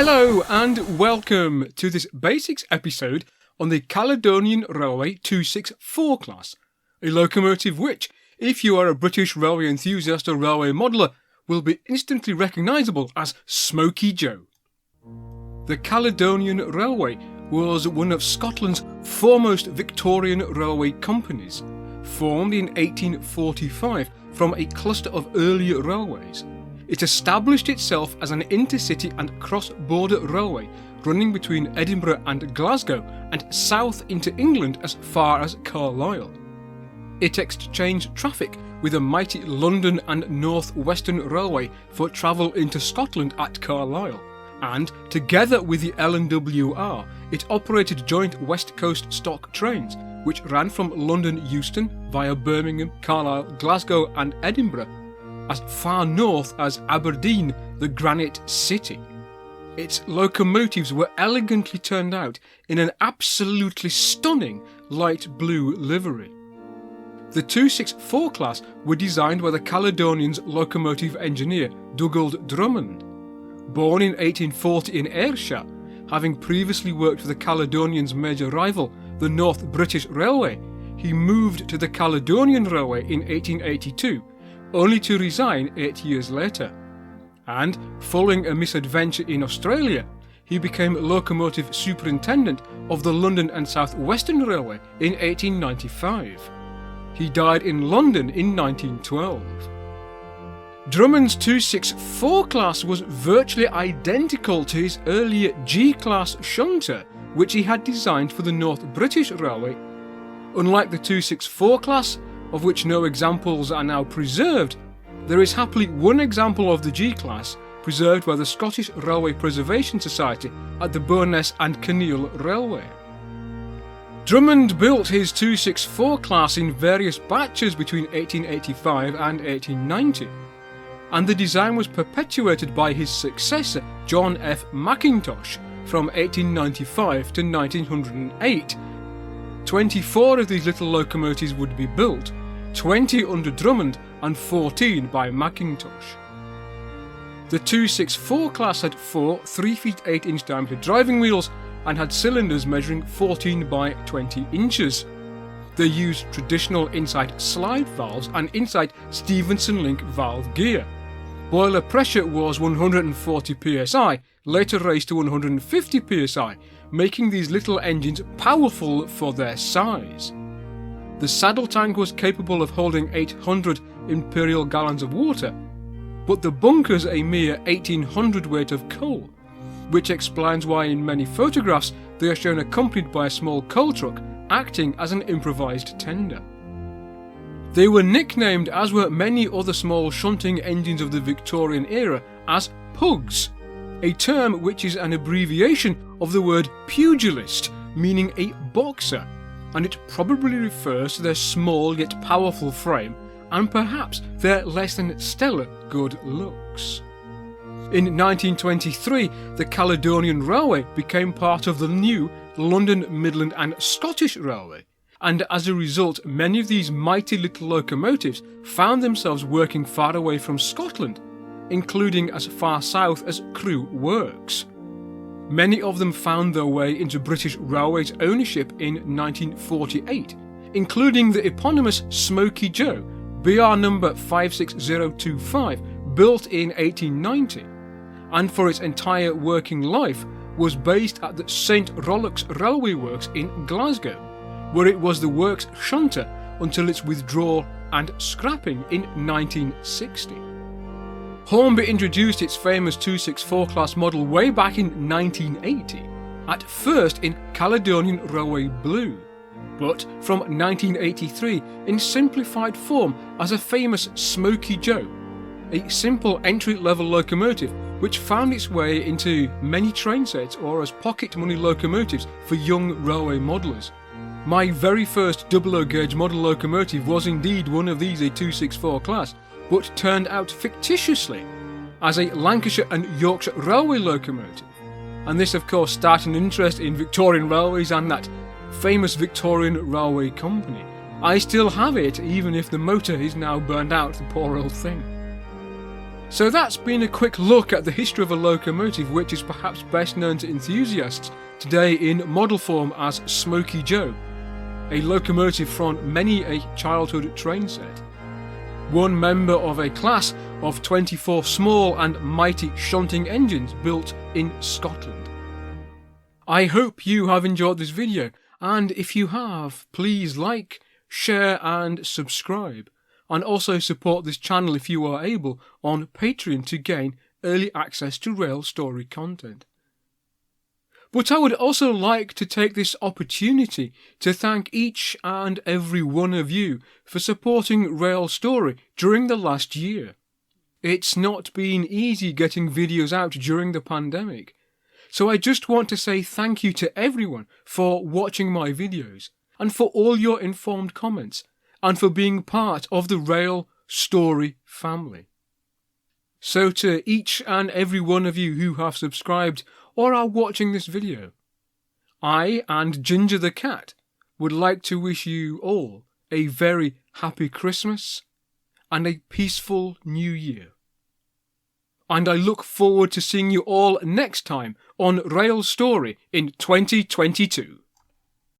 Hello and welcome to this basics episode on the Caledonian Railway 264 class, a locomotive which, if you are a British railway enthusiast or railway modeller, will be instantly recognisable as Smokey Joe. The Caledonian Railway was one of Scotland's foremost Victorian railway companies, formed in 1845 from a cluster of earlier railways. It established itself as an intercity and cross-border railway running between Edinburgh and Glasgow and south into England as far as Carlisle. It exchanged traffic with a mighty London and North Western Railway for travel into Scotland at Carlisle, and together with the L&WR, it operated joint West Coast stock trains which ran from London Euston via Birmingham, Carlisle, Glasgow and Edinburgh as far north as Aberdeen, the Granite City. Its locomotives were elegantly turned out in an absolutely stunning light blue livery. The 264 class were designed by the Caledonian's locomotive engineer Dugald Drummond. Born in 1840 in Ayrshire, having previously worked for the Caledonian's major rival, the North British Railway, he moved to the Caledonian Railway in 1882, only to resign 8 years later. And, following a misadventure in Australia, he became locomotive superintendent of the London and South Western Railway in 1895. He died in London in 1912. Drummond's 264 class was virtually identical to his earlier G-class shunter, which he had designed for the North British Railway. Unlike the 264 class, of which no examples are now preserved, there is happily one example of the G-class preserved by the Scottish Railway Preservation Society at the Bowness and Kinneil Railway. Drummond built his 264 class in various batches between 1885 and 1890, and the design was perpetuated by his successor John F. Mackintosh from 1895 to 1908. 24 of these little locomotives would be built, 20 under Drummond and 14 by Mackintosh. The 264 class had 4 3 feet 8 inch diameter driving wheels and had cylinders measuring 14 by 20 inches. They used traditional inside slide valves and inside Stephenson link valve gear. Boiler pressure was 140 psi, later raised to 150 psi, making these little engines powerful for their size. The saddle tank was capable of holding 800 imperial gallons of water, but the bunkers a mere 1800 weight of coal, which explains why in many photographs they are shown accompanied by a small coal truck acting as an improvised tender. They were nicknamed, as were many other small shunting engines of the Victorian era, as pugs, a term which is an abbreviation of the word pugilist, meaning a boxer, and it probably refers to their small yet powerful frame and perhaps their less than stellar good looks. In 1923, the Caledonian Railway became part of the new London, Midland and Scottish Railway, and as a result many of these mighty little locomotives found themselves working far away from Scotland, including as far south as Crewe Works. Many of them found their way into British Railways ownership in 1948, including the eponymous Smokey Joe, BR number 56025, built in 1890, and for its entire working life was based at the St Rollox Railway Works in Glasgow, where it was the works shunter until its withdrawal and scrapping in 1960. Hornby introduced its famous 264 class model way back in 1980, at first in Caledonian Railway Blue, but from 1983 in simplified form as a famous Smokey Joe, a simple entry-level locomotive which found its way into many train sets or as pocket money locomotives for young railway modellers. My very first 00 gauge model locomotive was indeed one of these, a 264 class, but turned out fictitiously as a Lancashire and Yorkshire Railway locomotive, and this of course started an interest in Victorian railways and that famous Victorian Railway Company. I still have it, even if the motor is now burned out, the poor old thing. So that's been a quick look at the history of a locomotive which is perhaps best known to enthusiasts today in model form as Smokey Joe, a locomotive from many a childhood train set. One member of a class of 24 small and mighty shunting engines built in Scotland. I hope you have enjoyed this video, and if you have, please like, share and subscribe, and also support this channel if you are able on Patreon to gain early access to rail story content. But I would also like to take this opportunity to thank each and every one of you for supporting Rail Story during the last year. It's not been easy getting videos out during the pandemic, so I just want to say thank you to everyone for watching my videos, and for all your informed comments, and for being part of the Rail Story family. So to each and every one of you who have subscribed or are watching this video, I and Ginger the cat would like to wish you all a very happy Christmas and a peaceful New Year. And I look forward to seeing you all next time on Rail Story in 2022.